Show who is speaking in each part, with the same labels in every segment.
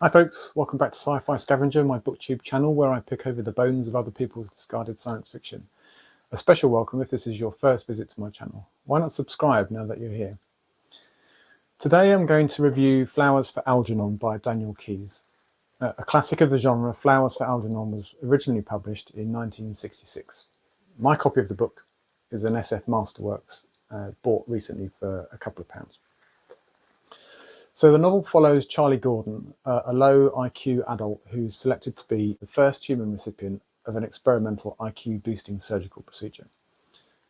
Speaker 1: Hi folks, welcome back to Sci-Fi Scavenger, my booktube channel where I pick over the bones of other people's discarded science fiction. A special welcome if this is your first visit to my channel. Why not subscribe now that you're here? Today I'm going to review Flowers for Algernon by Daniel Keyes. A classic of the genre, Flowers for Algernon was originally published in 1966. My copy of the book is an SF Masterworks, bought recently for a couple of pounds. So the novel follows Charlie Gordon, a low IQ adult who's selected to be the first human recipient of an experimental IQ boosting surgical procedure.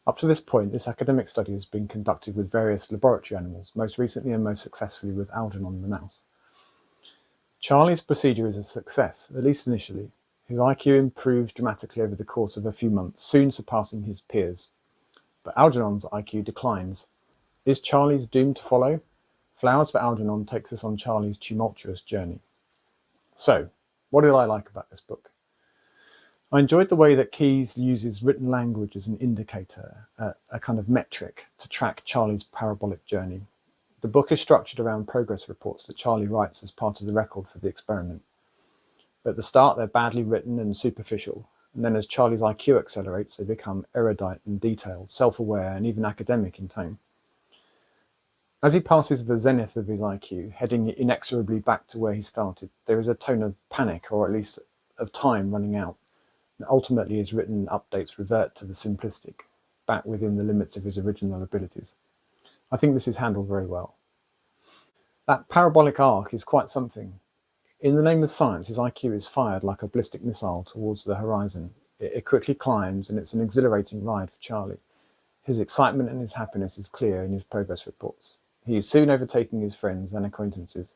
Speaker 1: Up to this point, this academic study has been conducted with various laboratory animals, most recently and most successfully with Algernon the mouse. Charlie's procedure is a success, at least initially. His IQ improves dramatically over the course of a few months, soon surpassing his peers. But Algernon's IQ declines. Is Charlie's doomed to follow? Flowers for Algernon takes us on Charlie's tumultuous journey. So, what did I like about this book? I enjoyed the way that Keyes uses written language as an indicator, a kind of metric, to track Charlie's parabolic journey. The book is structured around progress reports that Charlie writes as part of the record for the experiment. At the start, they're badly written and superficial, and then as Charlie's IQ accelerates, they become erudite and detailed, self-aware, and even academic in tone. As he passes the zenith of his IQ, heading inexorably back to where he started, there is a tone of panic, or at least of time running out. And ultimately, his written updates revert to the simplistic, back within the limits of his original abilities. I think this is handled very well. That parabolic arc is quite something. In the name of science, his IQ is fired like a ballistic missile towards the horizon. It quickly climbs, and it's an exhilarating ride for Charlie. His excitement and his happiness is clear in his progress reports. He is soon overtaking his friends and acquaintances,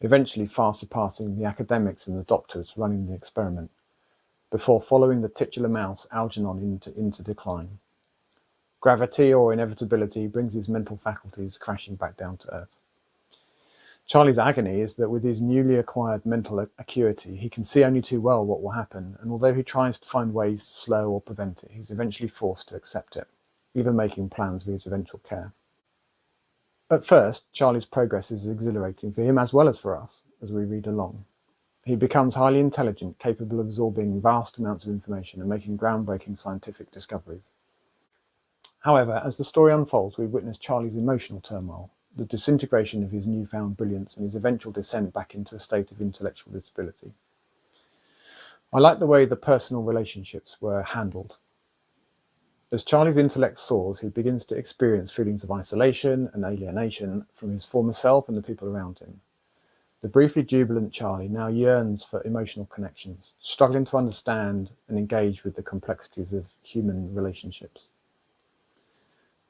Speaker 1: eventually far surpassing the academics and the doctors running the experiment, before following the titular mouse Algernon into decline. Gravity or inevitability brings his mental faculties crashing back down to earth. Charlie's agony is that with his newly acquired mental acuity, he can see only too well what will happen, and although he tries to find ways to slow or prevent it, he's eventually forced to accept it, even making plans for his eventual care. At first, Charlie's progress is exhilarating for him as well as for us as we read along. He becomes highly intelligent, capable of absorbing vast amounts of information and making groundbreaking scientific discoveries. However, as the story unfolds, we witness Charlie's emotional turmoil, the disintegration of his newfound brilliance and his eventual descent back into a state of intellectual disability. I like the way the personal relationships were handled. As Charlie's intellect soars, he begins to experience feelings of isolation and alienation from his former self and the people around him. The briefly jubilant Charlie now yearns for emotional connections, struggling to understand and engage with the complexities of human relationships.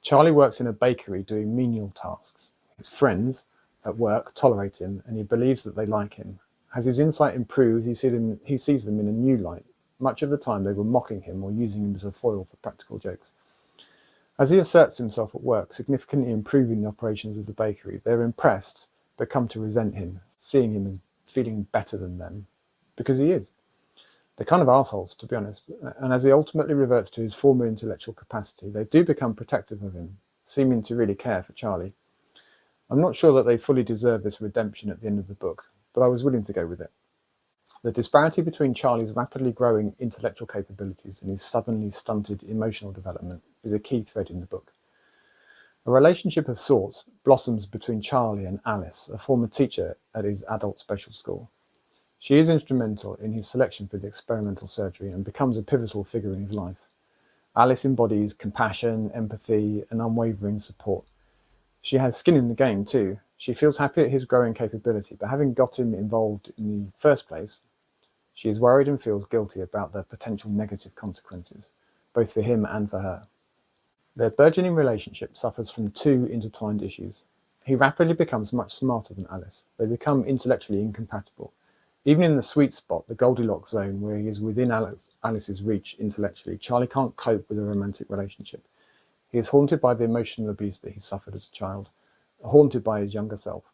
Speaker 1: Charlie works in a bakery doing menial tasks. His friends at work tolerate him, and he believes that they like him. As his insight improves, he sees them in a new light. Much of the time they were mocking him or using him as a foil for practical jokes. As he asserts himself at work, significantly improving the operations of the bakery, they're impressed, but come to resent him, seeing him as feeling better than them, because he is. They're kind of assholes, to be honest, and as he ultimately reverts to his former intellectual capacity, they do become protective of him, seeming to really care for Charlie. I'm not sure that they fully deserve this redemption at the end of the book, but I was willing to go with it. The disparity between Charlie's rapidly growing intellectual capabilities and his suddenly stunted emotional development is a key thread in the book. A relationship of sorts blossoms between Charlie and Alice, a former teacher at his adult special school. She is instrumental in his selection for the experimental surgery and becomes a pivotal figure in his life. Alice embodies compassion, empathy, and unwavering support. She has skin in the game too. She feels happy at his growing capability, but having got him involved in the first place, she is worried and feels guilty about the potential negative consequences, both for him and for her. Their burgeoning relationship suffers from two intertwined issues. He rapidly becomes much smarter than Alice. They become intellectually incompatible. Even in the sweet spot, the Goldilocks zone, where he is within Alice's reach intellectually, Charlie can't cope with a romantic relationship. He is haunted by the emotional abuse that he suffered as a child, haunted by his younger self.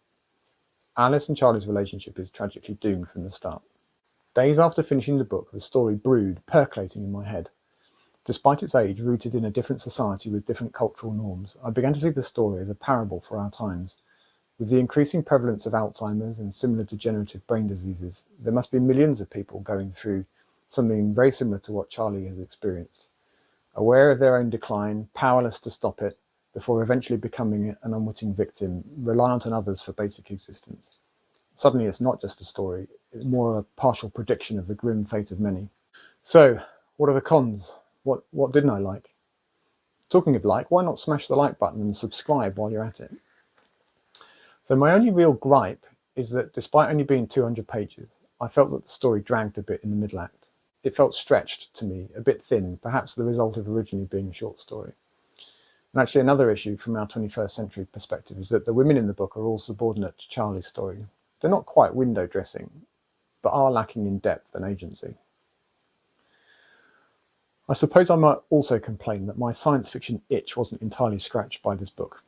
Speaker 1: Alice and Charlie's relationship is tragically doomed from the start. Days after finishing the book, the story brewed, percolating in my head. Despite its age, rooted in a different society with different cultural norms, I began to see the story as a parable for our times. With the increasing prevalence of Alzheimer's and similar degenerative brain diseases, there must be millions of people going through something very similar to what Charlie has experienced, aware of their own decline, powerless to stop it, before eventually becoming an unwitting victim, reliant on others for basic existence. Suddenly it's not just a story, it's more a partial prediction of the grim fate of many. So, what are the cons? What didn't I like? Talking of like, why not smash the like button and subscribe while you're at it? So my only real gripe is that despite only being 200 pages, I felt that the story dragged a bit in the middle act. It felt stretched to me, a bit thin, perhaps the result of originally being a short story. And actually another issue from our 21st century perspective is that the women in the book are all subordinate to Charlie's story. They're not quite window dressing, but are lacking in depth and agency. I suppose I might also complain that my science fiction itch wasn't entirely scratched by this book.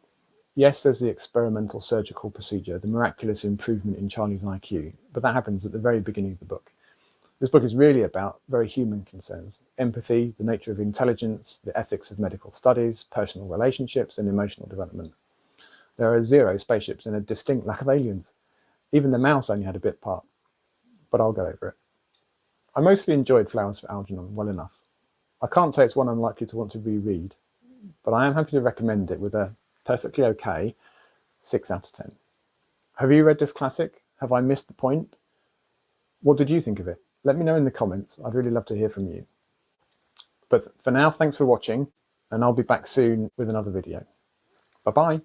Speaker 1: Yes, there's the experimental surgical procedure, the miraculous improvement in Charlie's IQ, but that happens at the very beginning of the book. This book is really about very human concerns: empathy, the nature of intelligence, the ethics of medical studies, personal relationships, and emotional development. There are 0 spaceships and a distinct lack of aliens. Even the mouse only had a bit part, but I'll go over it. I mostly enjoyed Flowers for Algernon well enough. I can't say it's one I'm likely to want to reread, but I am happy to recommend it with a perfectly okay 6 out of 10. Have you read this classic? Have I missed the point? What did you think of it? Let me know in the comments. I'd really love to hear from you. But for now, thanks for watching, and I'll be back soon with another video. Bye-bye.